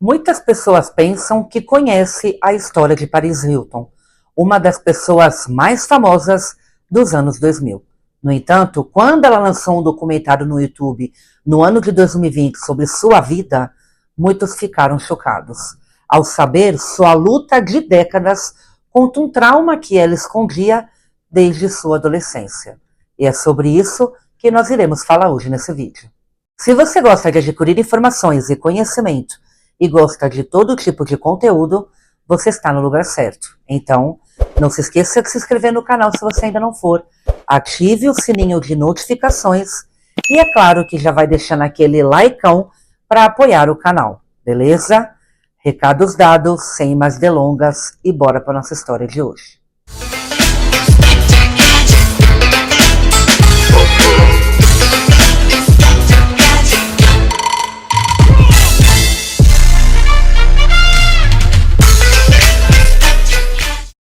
Muitas pessoas pensam que conhece a história de Paris Hilton, uma das pessoas mais famosas dos anos 2000. No entanto, quando ela lançou um documentário no YouTube no ano de 2020 sobre sua vida, muitos ficaram chocados ao saber sua luta de décadas contra um trauma que ela escondia desde sua adolescência. E é sobre isso que nós iremos falar hoje nesse vídeo. Se você gosta de adquirir informações e conhecimento e gosta de todo tipo de conteúdo, você está no lugar certo. Então, não se esqueça de se inscrever no canal se você ainda não for. Ative o sininho de notificações e é claro que já vai deixando aquele likeão para apoiar o canal, beleza? Recados dados, sem mais delongas e bora para nossa história de hoje.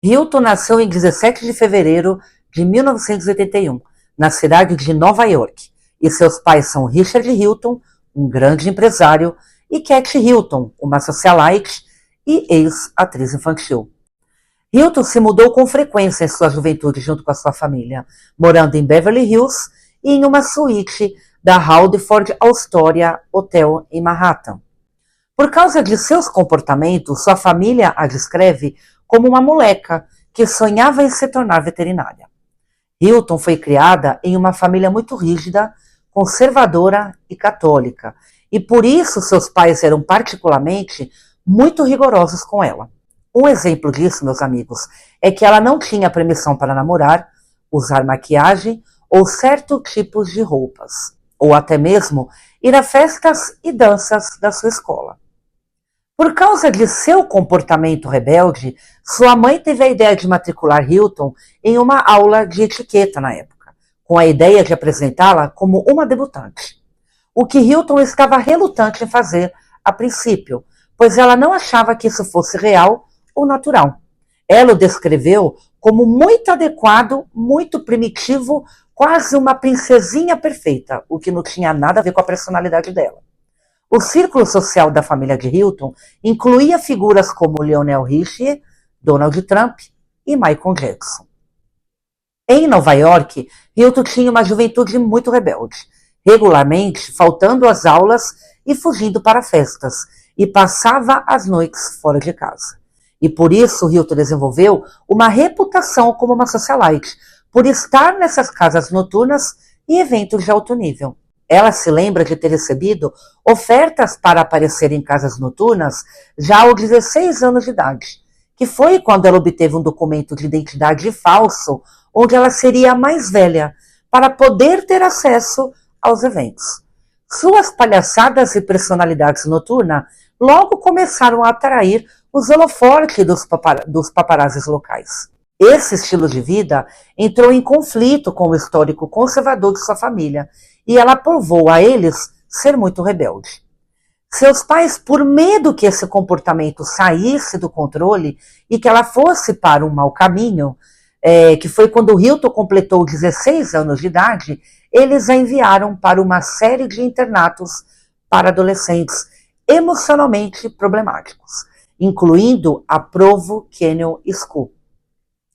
Hilton nasceu em 17 de fevereiro de 1981, na cidade de Nova York, e seus pais são Richard Hilton, um grande empresário, e Kathy Hilton, uma socialite e ex-atriz infantil. Hilton se mudou com frequência em sua juventude junto com a sua família, morando em Beverly Hills e em uma suíte da Haldeford Astoria Hotel em Manhattan. Por causa de seus comportamentos, sua família a descreve como uma moleca que sonhava em se tornar veterinária. Hilton foi criada em uma família muito rígida, conservadora e católica, e por isso seus pais eram particularmente muito rigorosos com ela. Um exemplo disso, meus amigos, é que ela não tinha permissão para namorar, usar maquiagem ou certos tipos de roupas, ou até mesmo ir a festas e danças da sua escola. Por causa de seu comportamento rebelde, sua mãe teve a ideia de matricular Hilton em uma aula de etiqueta na época, com a ideia de apresentá-la como uma debutante. O que Hilton estava relutante em fazer a princípio, pois ela não achava que isso fosse real ou natural. Ela o descreveu como muito adequado, muito primitivo, quase uma princesinha perfeita, o que não tinha nada a ver com a personalidade dela. O círculo social da família de Hilton incluía figuras como Lionel Richie, Donald Trump e Michael Jackson. Em Nova York, Hilton tinha uma juventude muito rebelde, regularmente faltando às aulas e fugindo para festas, e passava as noites fora de casa. E por isso Hilton desenvolveu uma reputação como uma socialite, por estar nessas casas noturnas e eventos de alto nível. Ela se lembra de ter recebido ofertas para aparecer em casas noturnas já aos 16 anos de idade, que foi quando ela obteve um documento de identidade falso, onde ela seria a mais velha, para poder ter acesso aos eventos. Suas palhaçadas e personalidades noturnas logo começaram a atrair os holofotes dos paparazzis locais. Esse estilo de vida entrou em conflito com o histórico conservador de sua família, e ela provou a eles ser muito rebelde. Seus pais, por medo que esse comportamento saísse do controle e que ela fosse para um mau caminho, que foi quando Hilton completou 16 anos de idade, eles a enviaram para uma série de internatos para adolescentes emocionalmente problemáticos, incluindo a Provo Canyon School,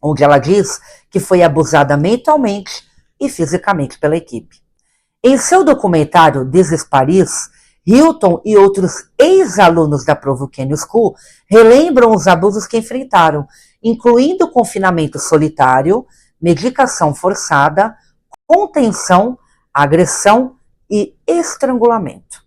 onde ela diz que foi abusada mentalmente e fisicamente pela equipe. Em seu documentário This is Paris, Hilton e outros ex-alunos da Provo Canyon School relembram os abusos que enfrentaram, incluindo confinamento solitário, medicação forçada, contenção, agressão e estrangulamento.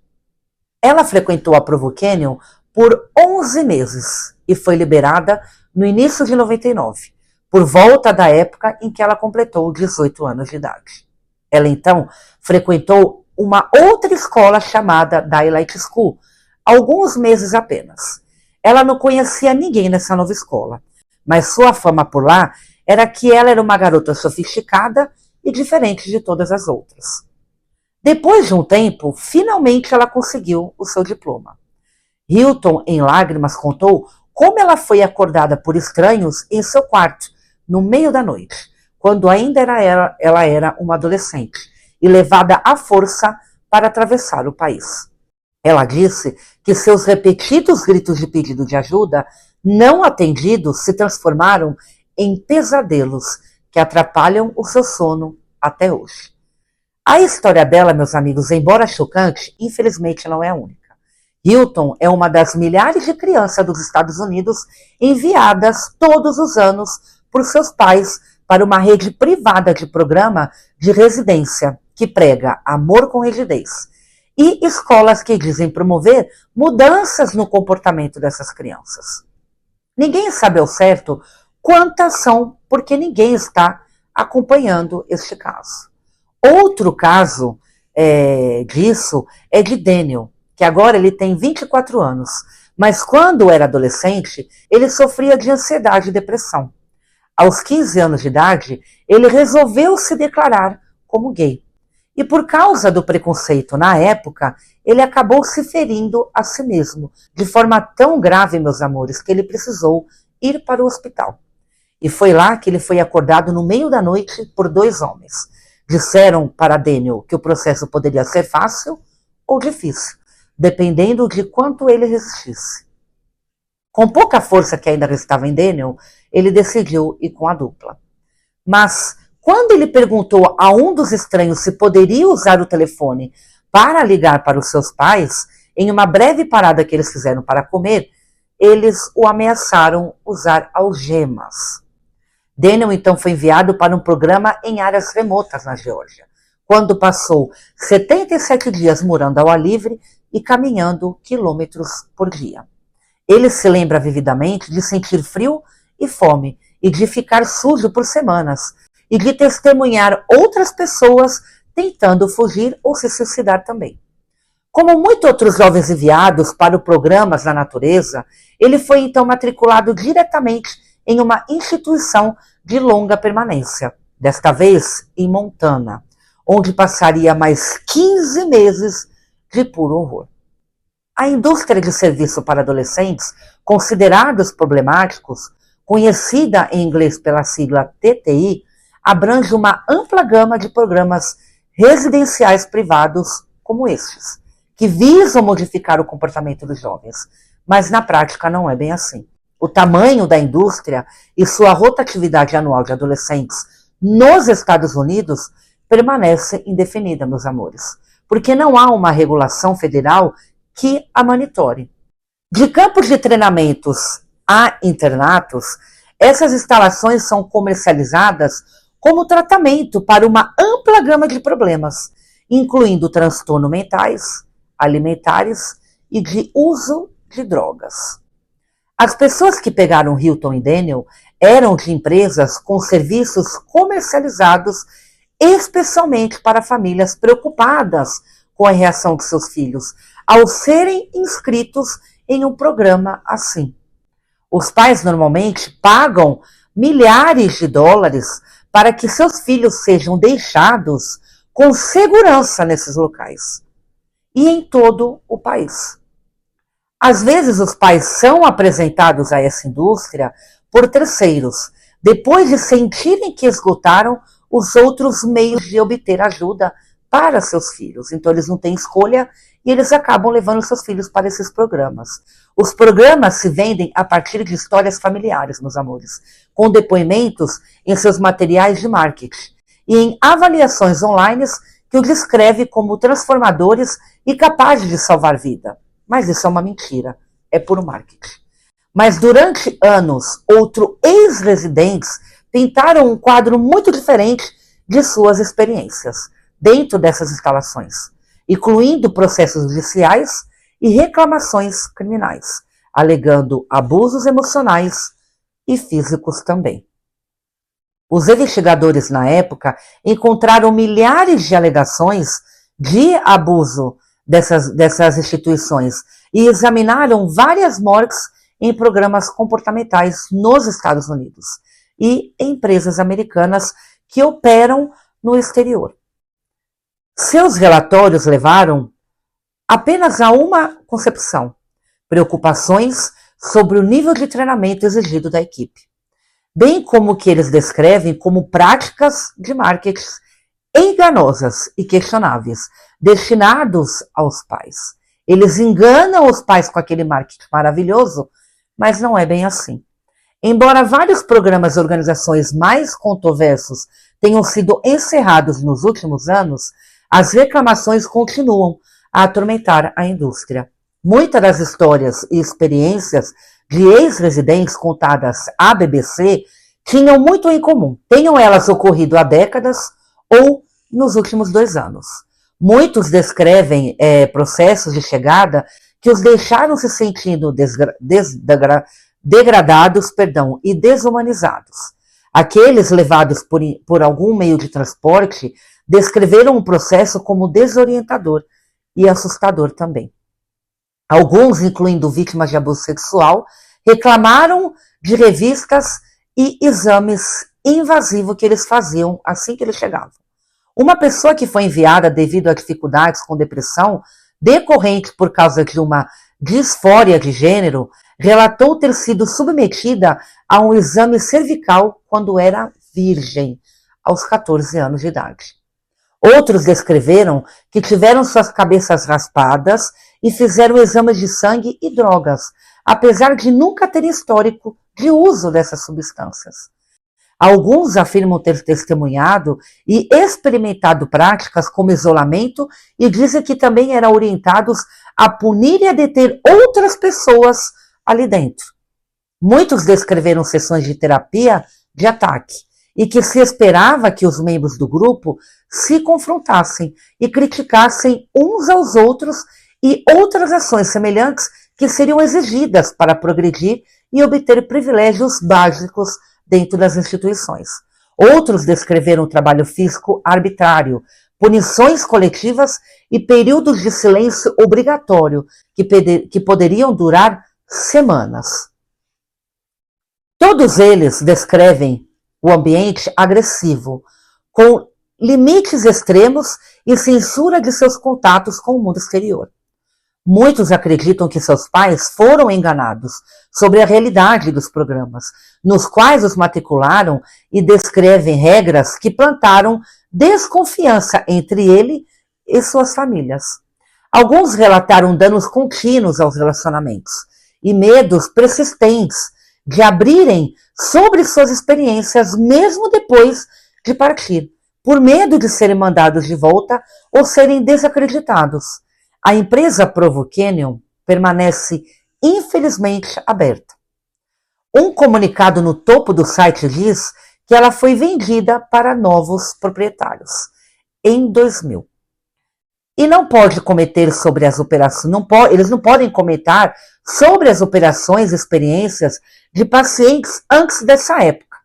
Ela frequentou a Provo Canyon por 11 meses e foi liberada no início de 99, por volta da época em que ela completou 18 anos de idade. Ela então frequentou uma outra escola chamada Daylight School, alguns meses apenas. Ela não conhecia ninguém nessa nova escola, mas sua fama por lá era que ela era uma garota sofisticada e diferente de todas as outras. Depois de um tempo, finalmente ela conseguiu o seu diploma. Hilton, em lágrimas, contou como ela foi acordada por estranhos em seu quarto, no meio da noite, quando ainda ela era uma adolescente, e levada à força para atravessar o país. Ela disse que seus repetidos gritos de pedido de ajuda não atendidos se transformaram em pesadelos que atrapalham o seu sono até hoje. A história dela, meus amigos, embora chocante, infelizmente não é a única. Hilton é uma das milhares de crianças dos Estados Unidos enviadas todos os anos por seus pais para uma rede privada de programa de residência que prega amor com rigidez e escolas que dizem promover mudanças no comportamento dessas crianças. Ninguém sabe ao certo quantas são, porque ninguém está acompanhando este caso. Outro caso disso é de Daniel, que agora ele tem 24 anos, mas quando era adolescente, ele sofria de ansiedade e depressão. Aos 15 anos de idade, ele resolveu se declarar como gay. E por causa do preconceito na época, ele acabou se ferindo a si mesmo, de forma tão grave, meus amores, que ele precisou ir para o hospital. E foi lá que ele foi acordado no meio da noite por 2 homens. Disseram para Daniel que o processo poderia ser fácil ou difícil, dependendo de quanto ele resistisse. Com pouca força que ainda restava em Daniel, ele decidiu ir com a dupla. Mas, quando ele perguntou a um dos estranhos se poderia usar o telefone para ligar para os seus pais, em uma breve parada que eles fizeram para comer, eles o ameaçaram usar algemas. Daniel então foi enviado para um programa em áreas remotas na Geórgia, quando passou 77 dias morando ao ar livre e caminhando quilômetros por dia. Ele se lembra vividamente de sentir frio e fome e de ficar sujo por semanas e de testemunhar outras pessoas tentando fugir ou se suicidar também. Como muitos outros jovens enviados para programas na natureza, ele foi então matriculado diretamente em uma instituição de longa permanência, desta vez em Montana, onde passaria mais 15 meses de puro horror. A indústria de serviço para adolescentes, considerados problemáticos, conhecida em inglês pela sigla TTI, abrange uma ampla gama de programas residenciais privados como estes, que visam modificar o comportamento dos jovens, mas na prática não é bem assim. O tamanho da indústria e sua rotatividade anual de adolescentes nos Estados Unidos permanece indefinida, meus amores, porque não há uma regulação federal que a monitore. De campos de treinamentos a internatos, essas instalações são comercializadas como tratamento para uma ampla gama de problemas, incluindo transtornos mentais, alimentares e de uso de drogas. As pessoas que pegaram Hilton e Daniel eram de empresas com serviços comercializados especialmente para famílias preocupadas com a reação de seus filhos ao serem inscritos em um programa assim. Os pais normalmente pagam milhares de dólares para que seus filhos sejam deixados com segurança nesses locais e em todo o país. Às vezes os pais são apresentados a essa indústria por terceiros, depois de sentirem que esgotaram os outros meios de obter ajuda para seus filhos. Então eles não têm escolha e eles acabam levando seus filhos para esses programas. Os programas se vendem a partir de histórias familiares, meus amores, com depoimentos em seus materiais de marketing e em avaliações online que o descreve como transformadores e capazes de salvar vida. Mas isso é uma mentira, é puro marketing. Mas durante anos, outros ex-residentes pintaram um quadro muito diferente de suas experiências dentro dessas instalações, incluindo processos judiciais e reclamações criminais, alegando abusos emocionais e físicos também. Os investigadores na época encontraram milhares de alegações de abuso dessas instituições e examinaram várias mortes em programas comportamentais nos Estados Unidos e em empresas americanas que operam no exterior. Seus relatórios levaram apenas a uma concepção: preocupações sobre o nível de treinamento exigido da equipe, bem como o que eles descrevem como práticas de marketing enganosas e questionáveis, destinados aos pais. Eles enganam os pais com aquele marketing maravilhoso, mas não é bem assim. Embora vários programas e organizações mais controversos tenham sido encerrados nos últimos anos, as reclamações continuam a atormentar a indústria. Muitas das histórias e experiências de ex-residentes contadas à BBC tinham muito em comum, tenham elas ocorrido há décadas ou nos últimos 2 anos. Muitos descrevem processos de chegada que os deixaram se sentindo degradados e desumanizados. Aqueles levados por algum meio de transporte descreveram o processo como desorientador e assustador também. Alguns, incluindo vítimas de abuso sexual, reclamaram de revistas e exames invasivos que eles faziam assim que eles chegavam. Uma pessoa que foi enviada devido a dificuldades com depressão decorrente por causa de uma disfória de gênero relatou ter sido submetida a um exame cervical quando era virgem, aos 14 anos de idade. Outros descreveram que tiveram suas cabeças raspadas e fizeram exames de sangue e drogas, apesar de nunca terem histórico de uso dessas substâncias. Alguns afirmam ter testemunhado e experimentado práticas como isolamento e dizem que também eram orientados a punir e a deter outras pessoas ali dentro. Muitos descreveram sessões de terapia de ataque e que se esperava que os membros do grupo se confrontassem e criticassem uns aos outros e outras ações semelhantes que seriam exigidas para progredir e obter privilégios básicos dentro das instituições. Outros descreveram o trabalho físico arbitrário, punições coletivas e períodos de silêncio obrigatório que poderiam durar semanas. Todos eles descrevem o ambiente agressivo, com limites extremos e censura de seus contatos com o mundo exterior. Muitos acreditam que seus pais foram enganados sobre a realidade dos programas, nos quais os matricularam e descrevem regras que plantaram desconfiança entre ele e suas famílias. Alguns relataram danos contínuos aos relacionamentos e medos persistentes de abrirem sobre suas experiências mesmo depois de partir, por medo de serem mandados de volta ou serem desacreditados. A empresa Provo Canyon permanece, infelizmente, aberta. Um comunicado no topo do site diz que ela foi vendida para novos proprietários em 2000. E não pode comentar sobre as operações, eles não podem comentar sobre as operações e experiências de pacientes antes dessa época.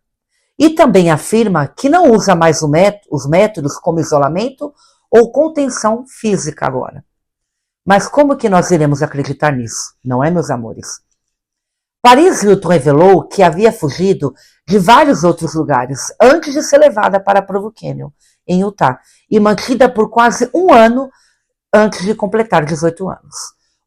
E também afirma que não usa mais os métodos como isolamento ou contenção física agora. Mas como que nós iremos acreditar nisso, não é, meus amores? Paris Hilton revelou que havia fugido de vários outros lugares antes de ser levada para Provo Canyon, em Utah, e mantida por quase 1 ano antes de completar 18 anos.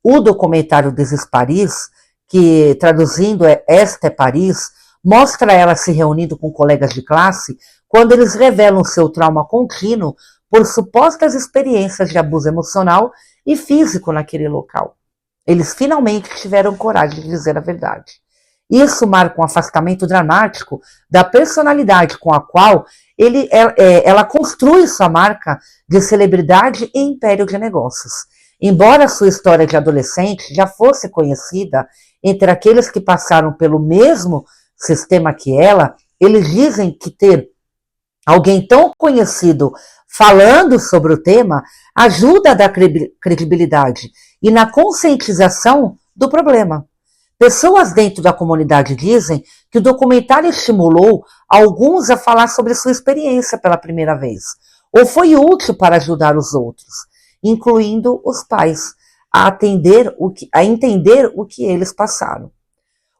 O documentário This is Paris, que traduzindo é Esta é Paris, mostra ela se reunindo com colegas de classe quando eles revelam seu trauma contínuo por supostas experiências de abuso emocional e físico naquele local. Eles finalmente tiveram coragem de dizer a verdade. Isso marca um afastamento dramático da personalidade com a qual ela construi sua marca de celebridade e império de negócios. Embora sua história de adolescente já fosse conhecida entre aqueles que passaram pelo mesmo sistema que ela, eles dizem que ter alguém tão conhecido falando sobre o tema ajuda a dar credibilidade e na conscientização do problema. Pessoas dentro da comunidade dizem que o documentário estimulou alguns a falar sobre sua experiência pela primeira vez, ou foi útil para ajudar os outros, incluindo os pais, a entender o que eles passaram.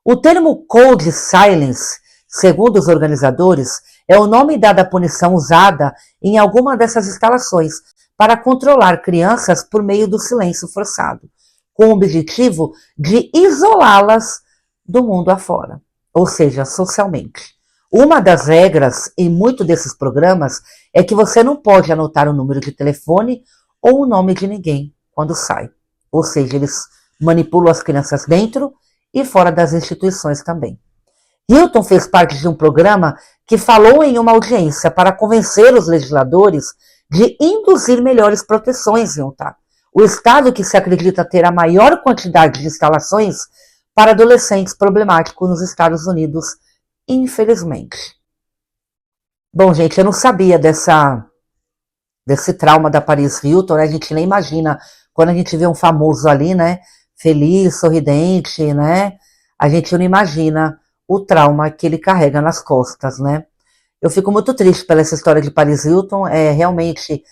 O termo Cold Silence, segundo os organizadores, é o nome dado à punição usada em alguma dessas instalações para controlar crianças por meio do silêncio forçado, com o objetivo de isolá-las do mundo afora, ou seja, socialmente. Uma das regras em muitos desses programas é que você não pode anotar o número de telefone ou o nome de ninguém quando sai. Ou seja, eles manipulam as crianças dentro e fora das instituições também. Hilton fez parte de um programa que falou em uma audiência para convencer os legisladores de induzir melhores proteções em Utah, o estado que se acredita ter a maior quantidade de instalações para adolescentes problemáticos nos Estados Unidos, infelizmente. Bom, gente, eu não sabia desse trauma da Paris Hilton, né? A gente nem imagina quando a gente vê um famoso ali, né? Feliz, sorridente, né? A gente não imagina o trauma que ele carrega nas costas, né? Eu fico muito triste pela essa história de Paris Hilton. Realmente,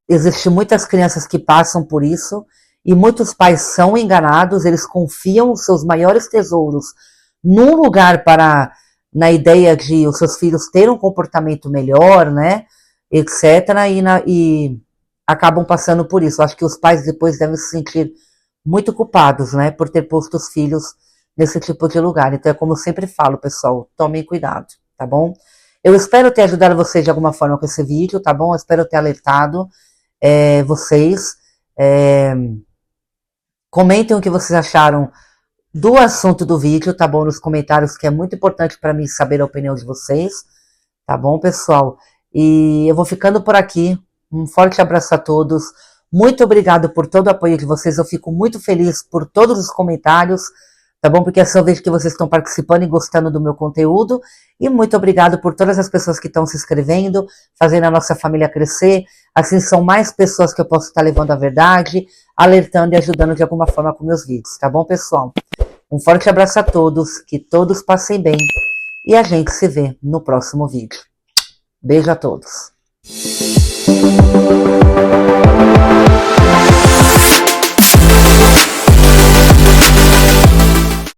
existem muitas crianças que passam por isso e muitos pais são enganados, eles confiam os seus maiores tesouros num lugar na ideia de os seus filhos terem um comportamento melhor, né, etc. E acabam passando por isso. Acho que os pais depois devem se sentir muito culpados, né, por ter posto os filhos nesse tipo de lugar. Então é como eu sempre falo, pessoal, tomem cuidado, tá bom? Eu espero ter ajudado vocês de alguma forma com esse vídeo, tá bom? Eu espero ter alertado vocês. Comentem o que vocês acharam do assunto do vídeo, tá bom? Nos comentários, que é muito importante para mim saber a opinião de vocês, tá bom, pessoal? E eu vou ficando por aqui. Um forte abraço a todos. Muito obrigado por todo o apoio de vocês. Eu fico muito feliz por todos os comentários, tá bom? Porque assim eu vejo que vocês estão participando e gostando do meu conteúdo. E muito obrigado por todas as pessoas que estão se inscrevendo, fazendo a nossa família crescer. Assim são mais pessoas que eu posso estar levando a verdade, alertando e ajudando de alguma forma com meus vídeos, tá bom, pessoal? Um forte abraço a todos, que todos passem bem e a gente se vê no próximo vídeo. Beijo a todos.